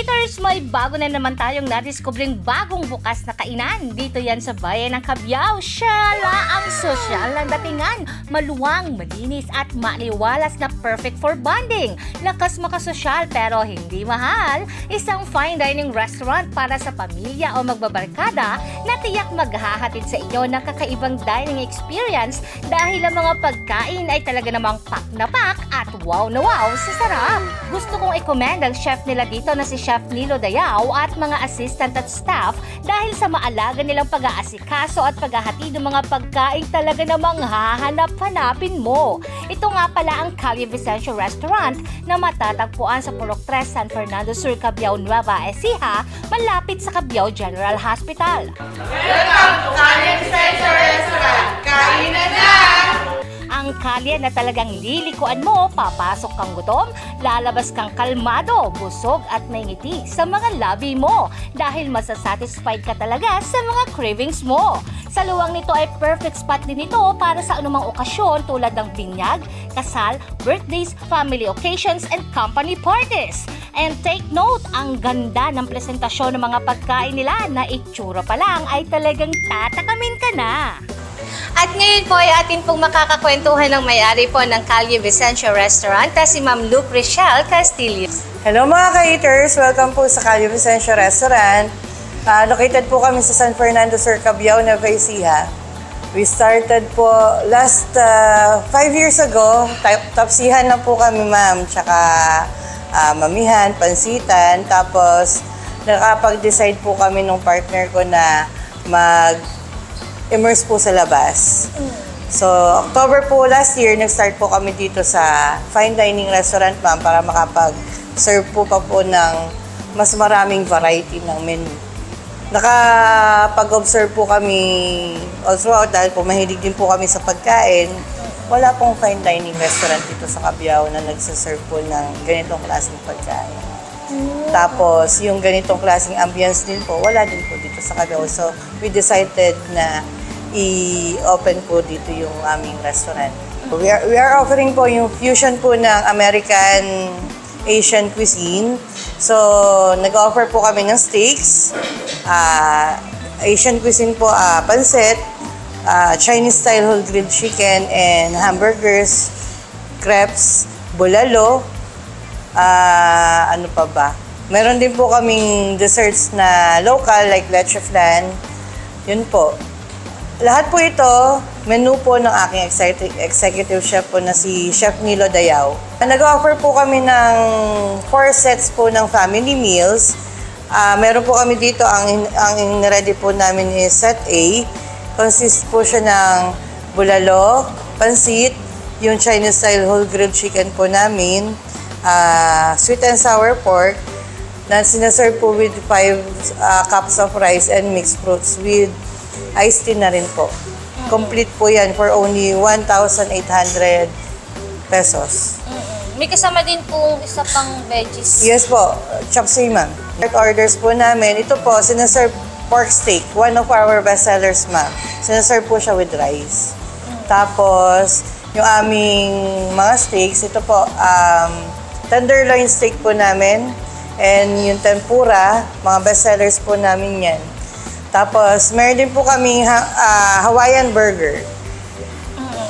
Ka-eaters, may bago na naman tayong nadiskubring bagong bukas na kainan. Dito yan sa bayan ng Cabiao. Shala ang sosyal ng datingan. Maluwang, malinis at maliwalas na perfect for bonding. Lakas makasosyal pero hindi mahal. Isang fine dining restaurant para sa pamilya o magbabarkada na tiyak maghahatid sa inyo ng kakaibang dining experience dahil ang mga pagkain ay talaga namang pak na pak at wow na wow sa sarap. Gusto kong i-commend ang chef nila dito na si Chef Nilo Dayao at mga assistant at staff dahil sa maalaga nilang pag-aasikaso at paghahatid ng mga pagkain talaga namang hahanap-hanapin mo. Ito nga pala ang Calle Vicencio Restaurant na matatagpuan sa Purok 3, San Fernando Sur, Cabiao, Nueva Ecija, malapit sa Cabiao General Hospital. Welcome to Calle Vicencio Restaurant! Kainan na! Ang kalye na talagang lilikuan mo, papasok kang gutom, lalabas kang kalmado, busog at may ngiti sa mga labi mo dahil masasatisfied ka talaga sa mga cravings mo. Sa luwang nito ay perfect spot din ito para sa anumang okasyon tulad ng binyag, kasal, birthdays, family occasions, and company parties. And take note, ang ganda ng presentasyon ng mga pagkain nila na itsura pa lang ay talagang tatakamin ka na. At ngayon po ay atin pong makakakwentuhan ng may-ari po ng Calle Vicencio Restaurant na si Ma'am Lucrecia Castillo. Hello mga ka-eaters! Welcome po sa Calle Vicencio Restaurant. Located po kami sa San Fernando Sur, Cabiao, Nueva Ecija. We started po last 5 years ago. Tapsihan lang po kami, ma'am. Tsaka mamihan, pansitan. Tapos nakapag-decide po kami ng partner ko na immerse po sa labas. So, October po last year, nag-start po kami dito sa fine dining restaurant, ma'am, para makapag-serve po pa po ng mas maraming variety ng menu. Nakapag-observe po kami all throughout dahil po mahilig din po kami sa pagkain. Wala pong fine dining restaurant dito sa Cabiao na nagsaserve po ng ganitong klaseng pagkain. Tapos, yung ganitong klaseng ambience din po, wala din po dito sa Cabiao. So, we decided na i-open po dito yung aming restaurant. We are offering po yung fusion po ng American Asian cuisine. So, nag-offer po kami ng steaks, Asian cuisine po, pancit, Chinese style whole grilled chicken and hamburgers, crepes, bulalo, ano pa ba? Meron din po kaming desserts na local like leche flan. Yun po. Lahat po ito, menu po ng aking executive chef po na si Chef Nilo Dayao. Nag-offer po kami ng 4 sets po ng family meals. Meron po kami dito, ang in-ready po namin is set A. Consist po siya ng bulalo, pansit, yung Chinese style whole grilled chicken po namin, sweet and sour pork, na sinaserve po with 5 cups of rice and mixed fruits with iced tea na rin po. Complete po yan for only 1,800 pesos. May kasama din po isa pang veggies. Yes po, chopsay, ma'am. Orders po namin, ito po, sinaserve pork steak, one of our best sellers, ma'am. Sinaserve po siya with rice. Tapos, yung aming mga steaks, ito po, tenderloin steak po namin. And yung tempura, mga best sellers po namin yan. Tapos, meron din po kaming Hawaiian burger.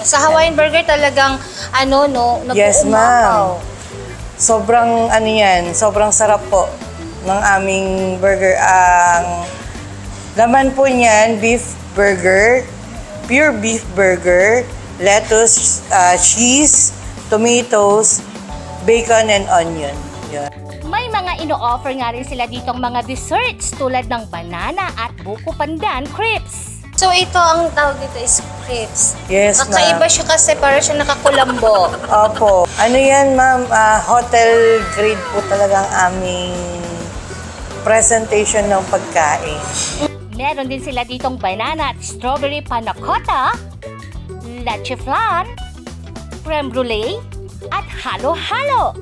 Sa Hawaiian burger talagang, nag-uumaw. Yes, ma'am. Sobrang, sobrang sarap po ng aming burger. Ang laman po niyan, beef burger, pure beef burger, lettuce, cheese, tomatoes, bacon, and onion. Yan. May mga ino-offer nga rin sila ditong mga desserts tulad ng banana at buko pandan crepes. So ito, ang tawag dito is crepes. Yes, ma'am. Kakaiba siya kasi para siya nakakulambo. Opo. Ano yan, ma'am? Hotel grade po talaga ang aming presentation ng pagkain. Meron din sila ditong banana at strawberry panna cotta, leche flan, creme brulee, at halo-halo.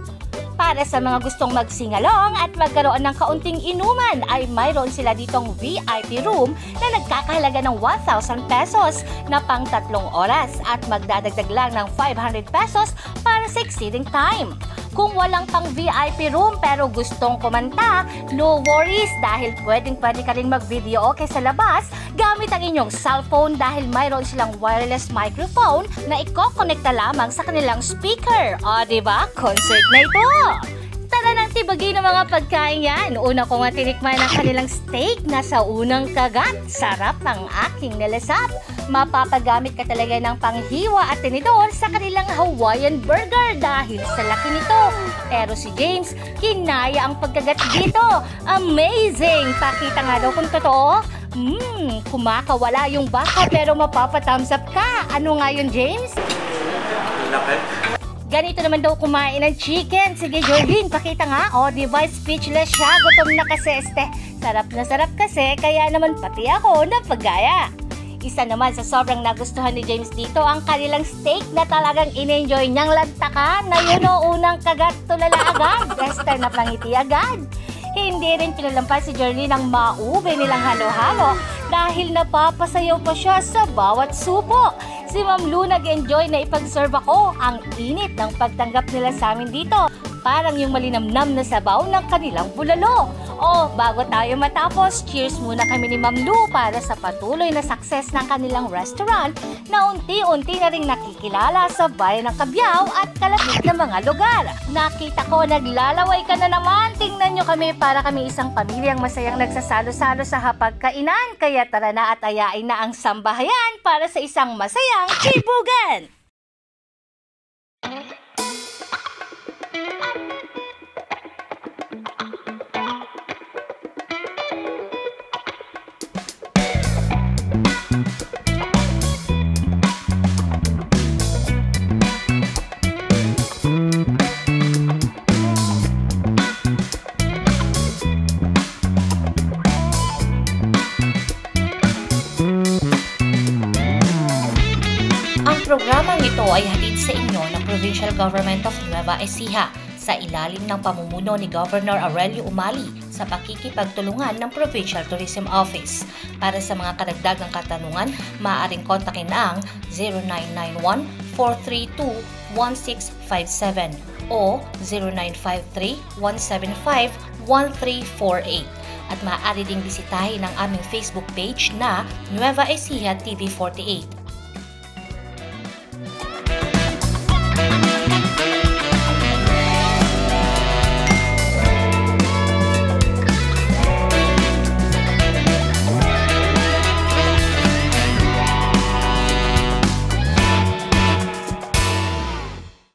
Para sa mga gustong magsingalong at magkaroon ng kaunting inuman ay mayroon sila ditong VIP room na nagkakahalaga ng 1,000 pesos na pang 3 oras at magdadagdag lang ng 500 pesos para sa exceeding time. Kung walang pang VIP room pero gustong kumanta, no worries dahil pwede ka rin mag-video okay sa labas gamit ang inyong cellphone dahil mayroon silang wireless microphone na iko-connecta lamang sa kanilang speaker. O diba? Concert na ito! Tara nang tibagin ng mga pagkain yan. Una ko nga tinikman ang kanilang steak na sa unang kagat. Sarap ang aking nalasap. Mapapagamit ka talaga ng panghiwa at tinidor sa kanilang Hawaiian burger dahil sa laki nito. Pero si James, kinaya ang pagkagat dito. Amazing! Pakita nga daw kung totoo. Kumakawala yung baka pero mapapa-thumbs up ka. Ano nga yun, James? Ganito naman daw kumain ng chicken. Sige, Jordan, pakita nga. O, diba, speechless siya. Gutom na kasi este. Sarap na sarap kasi, kaya naman pati ako napagaya. Isa naman sa sobrang nagustuhan ni James dito, ang kanilang steak na talagang in-enjoy niyang lantakan. Na yun o, unang kagat tulala agad. Besta na pangiti agad. Hindi rin pinalampas si Jordan ng maube nilang halo-halo dahil napapasayaw pa siya sa bawat subo. Si Ma'am Lu nag-enjoy na ipag-serve ako. Ang init ng pagtanggap nila sa amin dito. Parang yung malinamnam na sabaw ng kanilang bulalo. O, bago tayo matapos, cheers muna kami ni Ma'am Lu para sa patuloy na success ng kanilang restaurant na unti-unti na ring nakikilala sa bayan ng Cabiao at kalapit na mga lugar. Nakita ko, naglalaway ka na naman. Tingnan nyo kami para kami isang pamilyang masayang nagsasalo-salo sa hapagkainan. Kaya tara na at ayain na ang sambahayan para sa isang masayang chibugan! Programang ito ay hatid sa inyo ng Provincial Government of Nueva Ecija sa ilalim ng pamumuno ni Governor Aurelio Umali sa pakikipagtulungan ng Provincial Tourism Office. Para sa mga karagdagang katanungan, maaaring kontakin ang 0991-432-1657 o 0953-175-1348 at maaari ding bisitahin ang aming Facebook page na Nueva Ecija TV48.